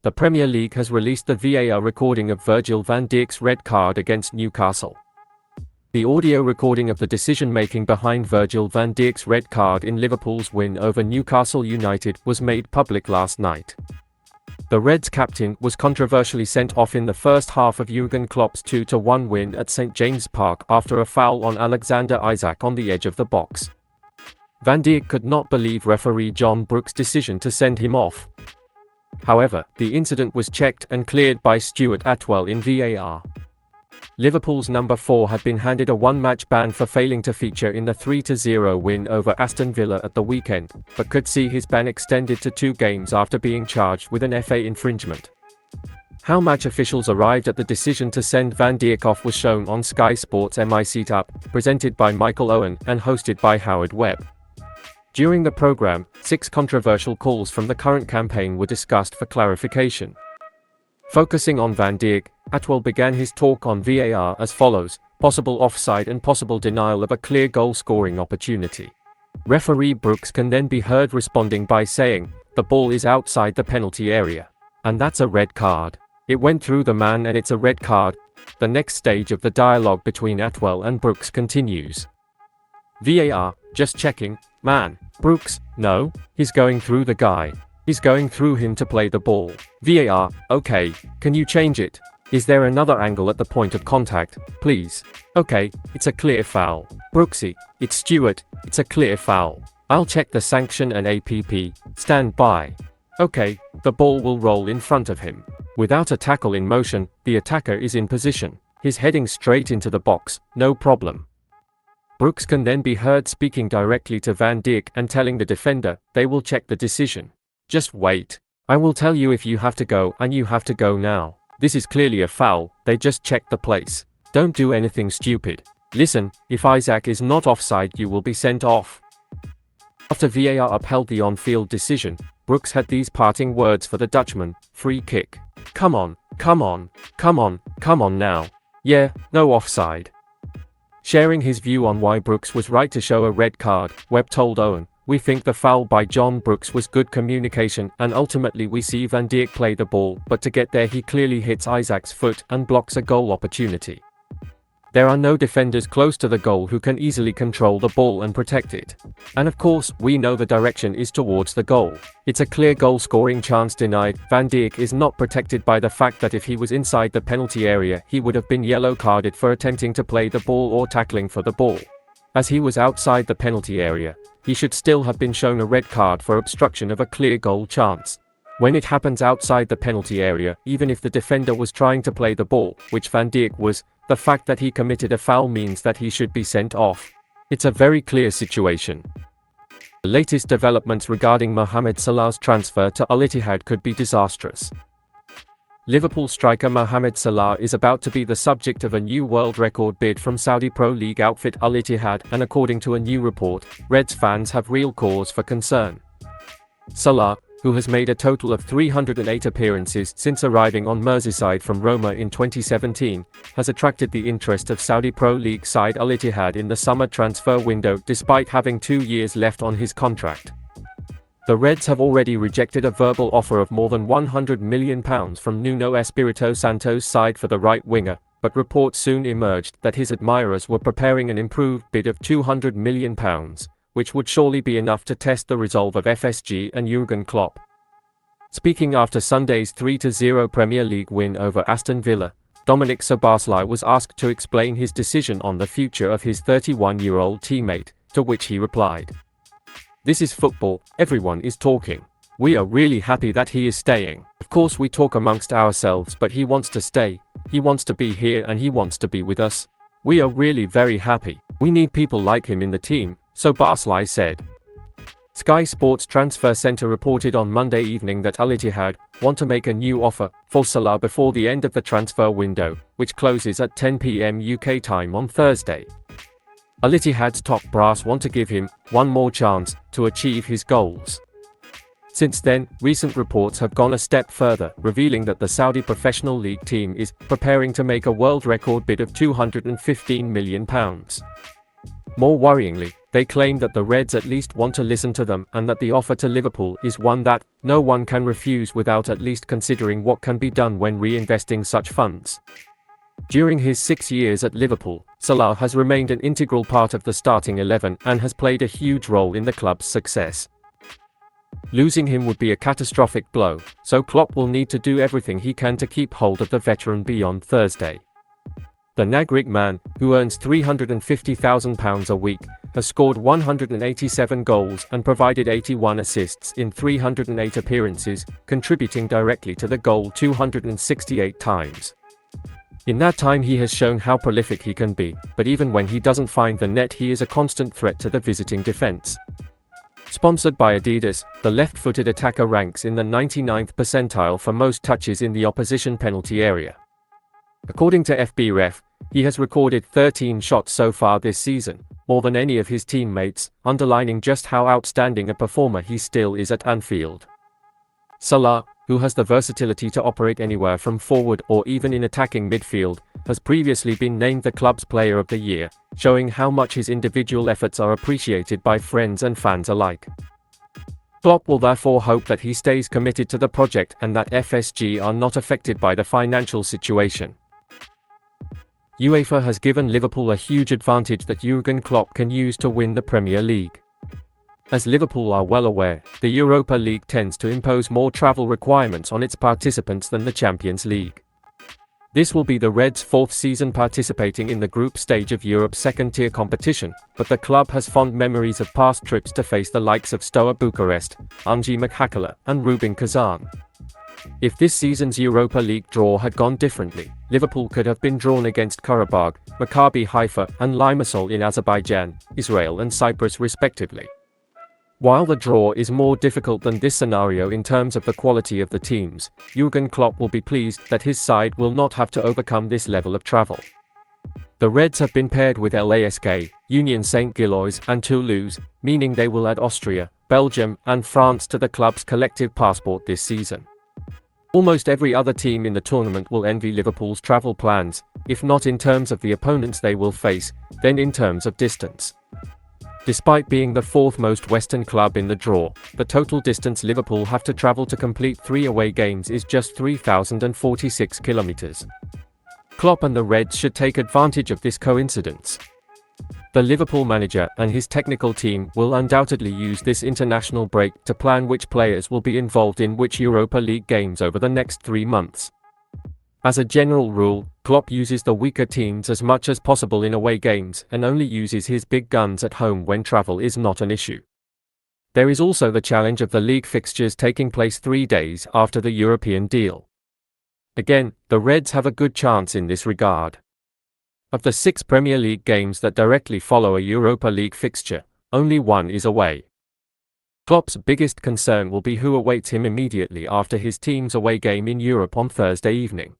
The Premier League has released the VAR recording of Virgil van Dijk's red card against Newcastle. The audio recording of the decision-making behind Virgil van Dijk's red card in Liverpool's win over Newcastle United was made public last night. The Reds captain was controversially sent off in the first half of Jürgen Klopp's 2-1 win at St James' Park after a foul on Alexander Isak on the edge of the box. Van Dijk could not believe referee John Brooks' decision to send him off. However, the incident was checked and cleared by Stuart Atwell in VAR. Liverpool's number 4 had been handed a one-match ban for failing to feature in the 3-0 win over Aston Villa at the weekend, but could see his ban extended to 2 games after being charged with an FA infringement. How match officials arrived at the decision to send Van Dijk off was shown on Sky Sports' MI Seat Up, presented by Michael Owen and hosted by Howard Webb. During the program, 6 controversial calls from the current campaign were discussed for clarification. Focusing on Van Dijk, Atwell began his talk on VAR as follows: possible offside and possible denial of a clear goal-scoring opportunity. Referee Brooks can then be heard responding by saying, "The ball is outside the penalty area. And that's a red card. It went through the man and it's a red card." The next stage of the dialogue between Atwell and Brooks continues. VAR, just checking, man. Brooks, no, he's going through the guy. He's going through him to play the ball. VAR, okay, can you change it? Is there another angle at the point of contact, please? Okay, it's a clear foul. Brooksy, it's Stuart, it's a clear foul. I'll check the sanction and APP, stand by. Okay, the ball will roll in front of him. Without a tackle in motion, the attacker is in position. He's heading straight into the box, no problem. Brooks can then be heard speaking directly to Van Dijk and telling the defender, they will check the decision. Just wait. I will tell you if you have to go, and you have to go now. This is clearly a foul, they just checked the place. Don't do anything stupid. Listen, if Isak is not offside you will be sent off. After VAR upheld the on-field decision, Brooks had these parting words for the Dutchman: free kick. Come on, come on, come on, come on now. Yeah, no offside. Sharing his view on why Brooks was right to show a red card, Webb told Owen, "We think the foul by John Brooks was good communication and ultimately we see Van Dijk play the ball, but to get there he clearly hits Isak's foot and blocks a goal opportunity. There are no defenders close to the goal who can easily control the ball and protect it. And of course, we know the direction is towards the goal. It's a clear goal-scoring chance denied. Van Dijk is not protected by the fact that if he was inside the penalty area, he would have been yellow-carded for attempting to play the ball or tackling for the ball. As he was outside the penalty area, he should still have been shown a red card for obstruction of a clear goal chance. When it happens outside the penalty area, even if the defender was trying to play the ball, which Van Dijk was, the fact that he committed a foul means that he should be sent off. It's a very clear situation." The latest developments regarding Mohamed Salah's transfer to Al Ittihad could be disastrous. Liverpool striker Mohamed Salah is about to be the subject of a new world record bid from Saudi Pro League outfit Al Ittihad, and according to a new report, Reds fans have real cause for concern. Salah, who has made a total of 308 appearances since arriving on Merseyside from Roma in 2017, has attracted the interest of Saudi Pro League side Al Ittihad in the summer transfer window despite having 2 years left on his contract. The Reds have already rejected a verbal offer of more than £100 million from Nuno Espirito Santo's side for the right winger, but reports soon emerged that his admirers were preparing an improved bid of £200 million. Which would surely be enough to test the resolve of FSG and Jürgen Klopp. Speaking after Sunday's 3-0 Premier League win over Aston Villa, Dominic Szoboszlai was asked to explain his decision on the future of his 31-year-old teammate, to which he replied, "This is football, everyone is talking. We are really happy that he is staying. Of course we talk amongst ourselves, but he wants to stay, he wants to be here and he wants to be with us. We are really very happy. We need people like him in the team," Szoboszlai said. Sky Sports Transfer Centre reported on Monday evening that Al Ittihad want to make a new offer for Salah before the end of the transfer window, which closes at 10 p.m. UK time on Thursday. Al Ittihad's top brass want to give him one more chance to achieve his goals. Since then, recent reports have gone a step further, revealing that the Saudi Professional League team is preparing to make a world record bid of £215 million. More worryingly, they claim that the Reds at least want to listen to them and that the offer to Liverpool is one that no one can refuse without at least considering what can be done when reinvesting such funds. During his 6 years at Liverpool, Salah has remained an integral part of the starting 11 and has played a huge role in the club's success. Losing him would be a catastrophic blow, so Klopp will need to do everything he can to keep hold of the veteran beyond Thursday. The Nagric man, who earns £350,000 a week, has scored 187 goals and provided 81 assists in 308 appearances, contributing directly to the goal 268 times. In that time he has shown how prolific he can be, but even when he doesn't find the net he is a constant threat to the visiting defense. Sponsored by Adidas, the left-footed attacker ranks in the 99th percentile for most touches in the opposition penalty area. According to FBref, he has recorded 13 shots so far this season, more than any of his teammates, underlining just how outstanding a performer he still is at Anfield. Salah, who has the versatility to operate anywhere from forward or even in attacking midfield, has previously been named the club's Player of the Year, showing how much his individual efforts are appreciated by friends and fans alike. Klopp will therefore hope that he stays committed to the project and that FSG are not affected by the financial situation. UEFA has given Liverpool a huge advantage that Jürgen Klopp can use to win the Premier League. As Liverpool are well aware, the Europa League tends to impose more travel requirements on its participants than the Champions League. This will be the Reds' fourth season participating in the group stage of Europe's second-tier competition, but the club has fond memories of past trips to face the likes of Steaua Bucharest, Anji Makhačala, and Rubin Kazan. If this season's Europa League draw had gone differently, Liverpool could have been drawn against Qarabağ, Maccabi Haifa, and Limassol in Azerbaijan, Israel and Cyprus respectively. While the draw is more difficult than this scenario in terms of the quality of the teams, Jürgen Klopp will be pleased that his side will not have to overcome this level of travel. The Reds have been paired with LASK, Union Saint-Gilloise and Toulouse, meaning they will add Austria, Belgium and France to the club's collective passport this season. Almost every other team in the tournament will envy Liverpool's travel plans, if not in terms of the opponents they will face, then in terms of distance. Despite being the fourth most Western club in the draw, the total distance Liverpool have to travel to complete 3 away games is just 3,046 kilometers. Klopp and the Reds should take advantage of this coincidence. The Liverpool manager and his technical team will undoubtedly use this international break to plan which players will be involved in which Europa League games over the next 3 months. As a general rule, Klopp uses the weaker teams as much as possible in away games and only uses his big guns at home when travel is not an issue. There is also the challenge of the league fixtures taking place 3 days after the European deal. Again, the Reds have a good chance in this regard. Of the 6 Premier League games that directly follow a Europa League fixture, only one is away. Klopp's biggest concern will be who awaits him immediately after his team's away game in Europe on Thursday evening.